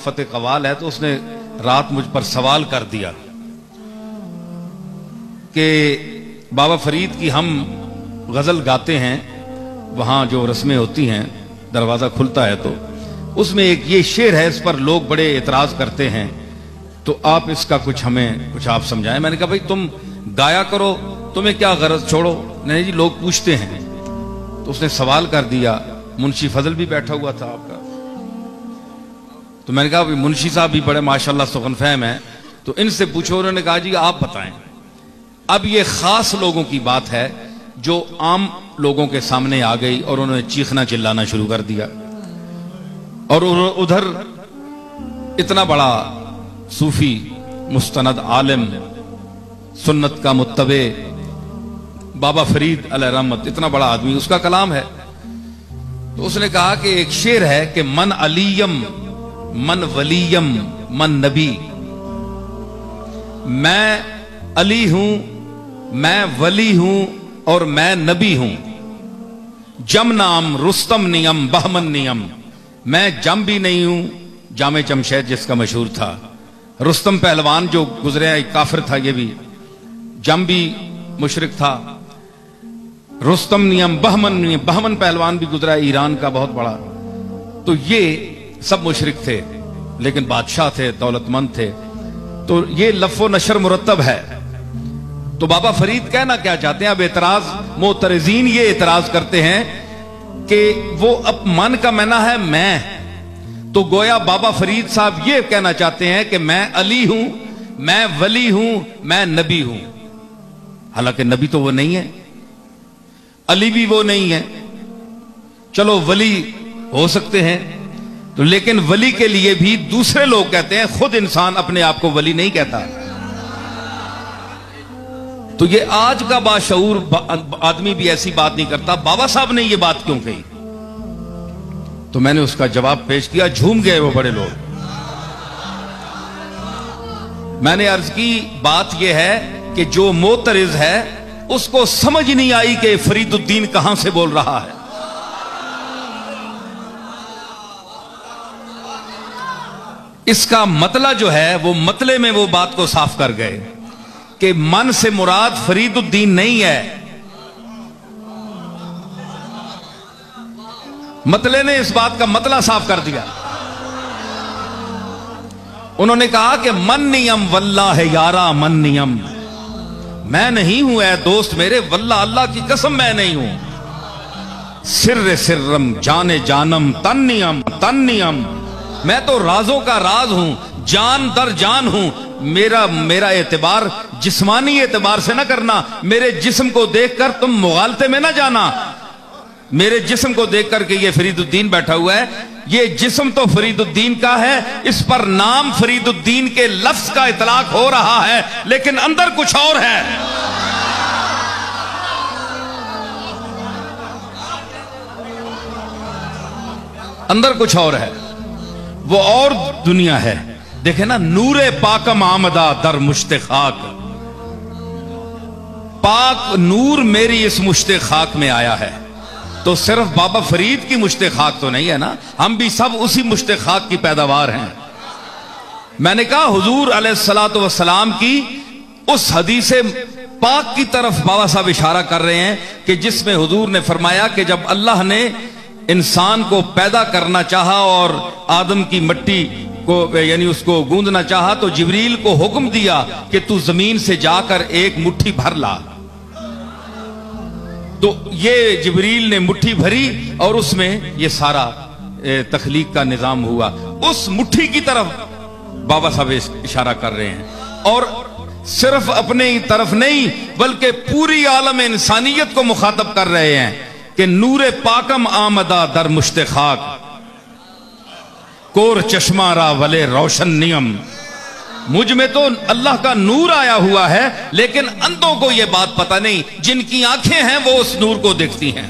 आफत कवाल है, तो उसने रात मुझ पर सवाल कर दिया कि बाबा फरीद की हम गजल गाते हैं, वहां जो रस्में होती हैं दरवाजा खुलता है तो उसमें एक ये शेर है, इस पर लोग बड़े एतराज करते हैं, तो आप इसका कुछ आप समझाएं। मैंने कहा भाई तुम गाया करो, तुम्हें क्या गरज, छोड़ो। नहीं जी लोग पूछते हैं। तो उसने सवाल कर दिया, मुंशी फजल भी बैठा हुआ था आपका, तो मैंने कहा मुंशी साहब भी बड़े माशाल्लाह सुगन फहम है, तो इनसे पूछो। उन्होंने कहा जी आप बताएं। अब ये खास लोगों की बात है जो आम लोगों के सामने आ गई और उन्होंने चीखना चिल्लाना शुरू कर दिया, और उधर इतना बड़ा सूफी मुस्तनद आलिम सुन्नत का मुत्तबे बाबा फरीद अलैहि रहमत, इतना बड़ा आदमी, उसका कलाम है। तो उसने कहा कि एक शेर है कि मन अलीयम मन वलीयम मन नबी, मैं अली हूं, मैं वली हूं और मैं नबी हूं। जम नाम रुस्तम नियम बहमन नियम, मैं जम भी नहीं हूं, जामे जमशेद जिसका मशहूर था। रुस्तम पहलवान जो गुजरे एक काफिर था, ये भी जम भी मुशरिक था। रुस्तम नियम बहमन नियम, बहमन पहलवान भी गुजरा ईरान का बहुत बड़ा। तो ये सब मुशरिक थे लेकिन बादशाह थे, दौलतमंद थे। तो ये लफ़ो नशर मुरत्तब है। तो बाबा फरीद कहना क्या चाहते हैं, अब एतराज मोतरजीन ये एतराज करते हैं कि वो अब मन का मैना है मैं, तो गोया बाबा फरीद साहब ये कहना चाहते हैं कि मैं अली हूं, मैं वली हूं, मैं नबी हूं। हालांकि नबी तो वो नहीं है, अली भी वो नहीं है, चलो वली हो सकते हैं, तो लेकिन वली के लिए भी दूसरे लोग कहते हैं, खुद इंसान अपने आप को वली नहीं कहता। तो ये आज का बाशऊर आदमी भी ऐसी बात नहीं करता, बाबा साहब ने ये बात क्यों कही? तो मैंने उसका जवाब पेश किया, झूम गए वो बड़े लोग। मैंने अर्ज की बात यह है कि जो मोतरिज है उसको समझ नहीं आई कि फरीदुद्दीन कहां से बोल रहा है। इसका मतला जो है वो मतले में वो बात को साफ कर गए कि मन से मुराद फरीदुद्दीन नहीं है। मतले ने इस बात का मतला साफ कर दिया। उन्होंने कहा कि मन नियम वल्लाह है यारा मन नियम, मैं नहीं हूं ऐ दोस्त मेरे, वल्लाह अल्लाह की कसम मैं नहीं हूं। सिर्र सिर्रम जाने जानम तन नियम, मैं तो राजों का राज हूं, जान दर जान हूं। मेरा एतबार जिस्मानी एतबार से ना करना, मेरे जिस्म को देखकर तुम मुगालते में ना जाना। मेरे जिस्म को देखकर के ये फरीदुद्दीन बैठा हुआ है, ये जिस्म तो फरीदुद्दीन का है, इस पर नाम फरीदुद्दीन के लफ्ज का इतलाक हो रहा है, लेकिन अंदर कुछ और है। अंदर कुछ और है, वो और दुनिया है। देखे ना, नूरे पाकम आमदा दर मुश्ते खाक, पाक नूर मेरी इस मुश्ते खाक में आया है। तो सिर्फ बाबा फरीद की मुश्ते खाक तो नहीं है ना, हम भी सब उसी मुश्ते खाक की पैदावार हैं। मैंने कहा हुजूर अलैहिस्सलातु वस्सलाम की उस हदीस पाक की तरफ बाबा साहब इशारा कर रहे हैं कि जिसमें हुजूर ने फरमाया कि जब अल्लाह ने इंसान को पैदा करना चाहा और आदम की मट्टी को यानी उसको गूंदना चाहा, तो जिब्रील को हुक्म दिया कि तू जमीन से जाकर एक मुट्ठी भर ला। तो ये जिब्रील ने मुट्ठी भरी और उसमें ये सारा तखलीक का निजाम हुआ। उस मुट्ठी की तरफ बाबा साहब इशारा कर रहे हैं, और सिर्फ अपने ही तरफ नहीं बल्कि पूरी आलम इंसानियत को मुखातब कर रहे हैं कि नूरे पाकम आमदा दर मुश्ते खाक, कोर चश्मा रा वले रोशन नियम। मुझ में तो अल्लाह का नूर आया हुआ है, लेकिन अंधों को यह बात पता नहीं, जिनकी आंखें हैं वो उस नूर को देखती हैं।